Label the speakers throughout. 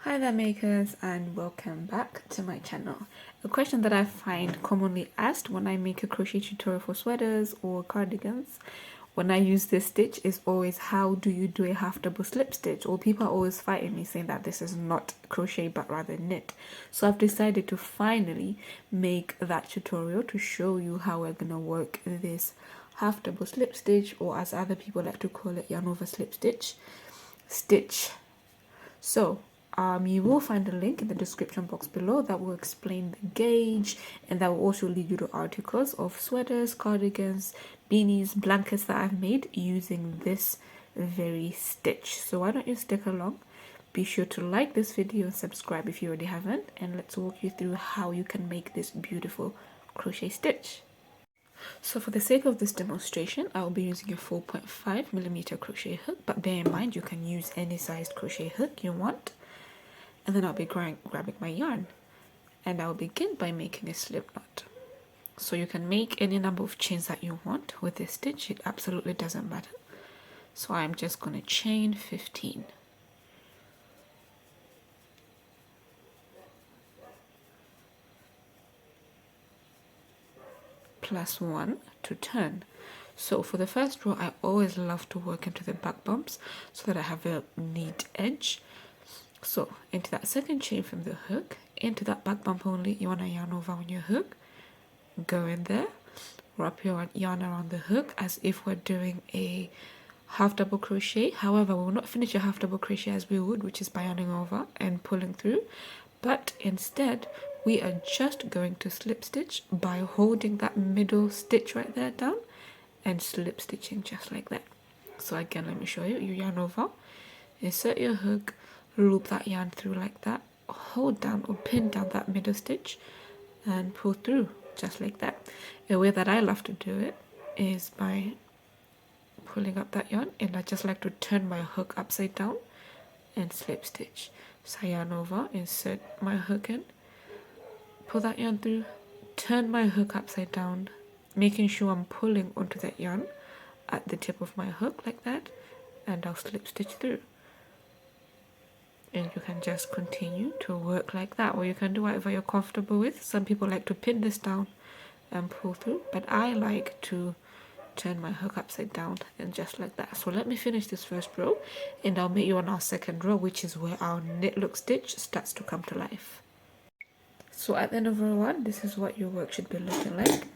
Speaker 1: Hi there makers, and welcome back to my channel. A question that I find commonly asked when I make a crochet tutorial for sweaters or cardigans when I use this stitch is always, how do you do a half double slip stitch? Or people are always fighting me saying that this is not crochet but rather knit. So I've decided to finally make that tutorial to show you how we're gonna work this half double slip stitch, or as other people like to call it, yarn over slip stitch. So you will find a link in the description box below that will explain the gauge, and that will also lead you to articles of sweaters, cardigans, beanies, blankets that I've made using this very stitch. So why don't you stick along? Be sure to like this video and subscribe if you already haven't, and let's walk you through how you can make this beautiful crochet stitch. So for the sake of this demonstration, I will be using a 4.5mm crochet hook, but bear in mind you can use any sized crochet hook you want. And then I'll be grabbing my yarn, and I'll begin by making a slip knot. So you can make any number of chains that you want with this stitch, it absolutely doesn't matter. So I'm just going to chain 15. Plus 1 to turn. So for the first row, I always love to work into the back bumps so that I have a neat edge. So into that second chain from the hook, into that back bump only, you want to yarn over on your hook, go in there, wrap your yarn around the hook as if we're doing a half double crochet. However, we will not finish a half double crochet as we would, which is by yarning over and pulling through, but instead we are just going to slip stitch by holding that middle stitch right there down and slip stitching just like that. So again, let me show you. You yarn over, insert your hook, loop that yarn through like that, hold down or pin down that middle stitch and pull through just like that. A way that I love to do it is by pulling up that yarn, and I just like to turn my hook upside down and slip stitch. So I yarn over, insert my hook in, pull that yarn through, turn my hook upside down, making sure I'm pulling onto that yarn at the tip of my hook like that, and I'll slip stitch through. And you can just continue to work like that, or you can do whatever you're comfortable with. Some people like to pin this down and pull through, but I like to turn my hook upside down and just like that. So let me finish this first row, and I'll meet you on our second row, which is where our knit look stitch starts to come to life. So at the end of row 1, this is what your work should be looking like.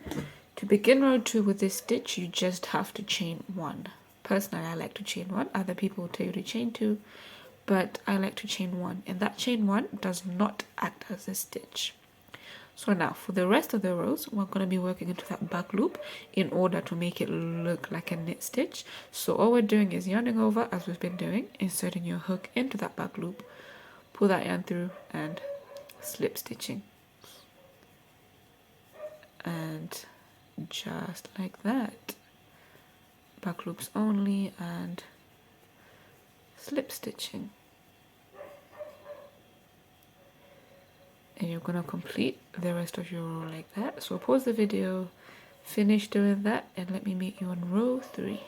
Speaker 1: To begin row 2 with this stitch, you just have to chain 1. Personally, I like to chain 1. Other people will tell you to chain 2, but I like to chain 1, and that chain 1 does not act as a stitch. So now for the rest of the rows, we're going to be working into that back loop in order to make it look like a knit stitch. So all we're doing is yarning over as we've been doing, inserting your hook into that back loop, pull that yarn through and slip stitching. And just like that, back loops only and slip stitching. And you're gonna complete the rest of your row like that. So pause the video, finish doing that, and let me meet you on row 3.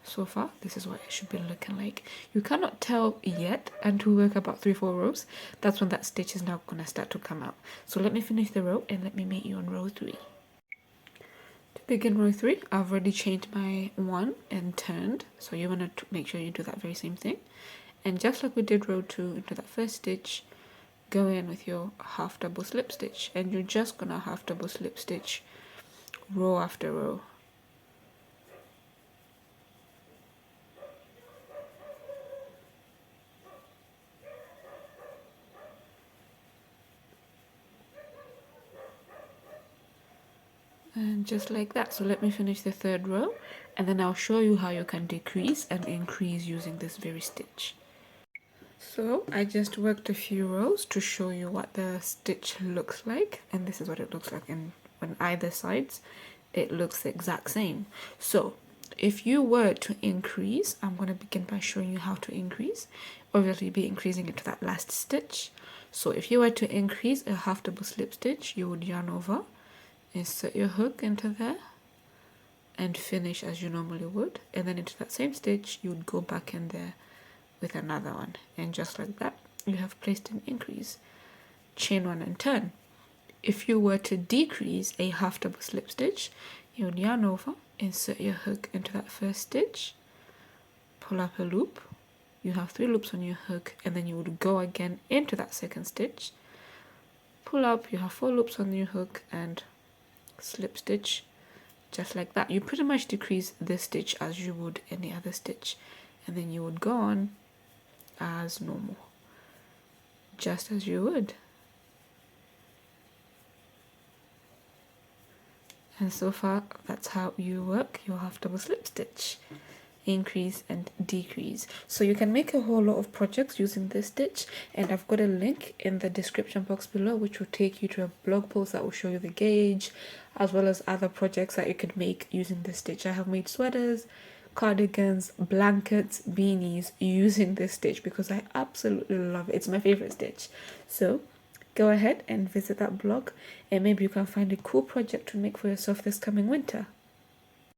Speaker 1: So far, this is what it should be looking like. You cannot tell yet until we work about 3-4 rows. That's when that stitch is now gonna start to come out. So let me finish the row and let me meet you on row 3. To begin row 3, I've already chained my 1 and turned. So you wanna make sure you do that very same thing. And just like we did row 2 into that first stitch, go in with your half double slip stitch, and you're just gonna half double slip stitch row after row. And just like that. So let me finish the third row, and then I'll show you how you can decrease and increase using this very stitch. So I just worked a few rows to show you what the stitch looks like, and this is what it looks like, and on either sides it looks the exact same. So if you were to increase, I'm going to begin by showing you how to increase. Obviously be increasing into that last stitch. So if you were to increase a half double slip stitch, you would yarn over, insert your hook into there and finish as you normally would, and then into that same stitch you would go back in there with another one, and just like that you have placed an increase. Chain 1 and turn. If you were to decrease a half double slip stitch, you would yarn over, insert your hook into that first stitch, pull up a loop, you have 3 loops on your hook, and then you would go again into that second stitch, pull up, you have 4 loops on your hook, and slip stitch, just like that. You pretty much decrease this stitch as you would any other stitch, and then you would go on as normal, just as you would. And so far, that's how you work your half double slip stitch. Increase and decrease. So you can make a whole lot of projects using this stitch, and I've got a link in the description box below which will take you to a blog post that will show you the gauge, as well as other projects that you could make using this stitch. I have made sweaters, cardigans, blankets, beanies using this stitch because I absolutely love it. It's my favorite stitch. So go ahead and visit that blog, and maybe you can find a cool project to make for yourself this coming winter.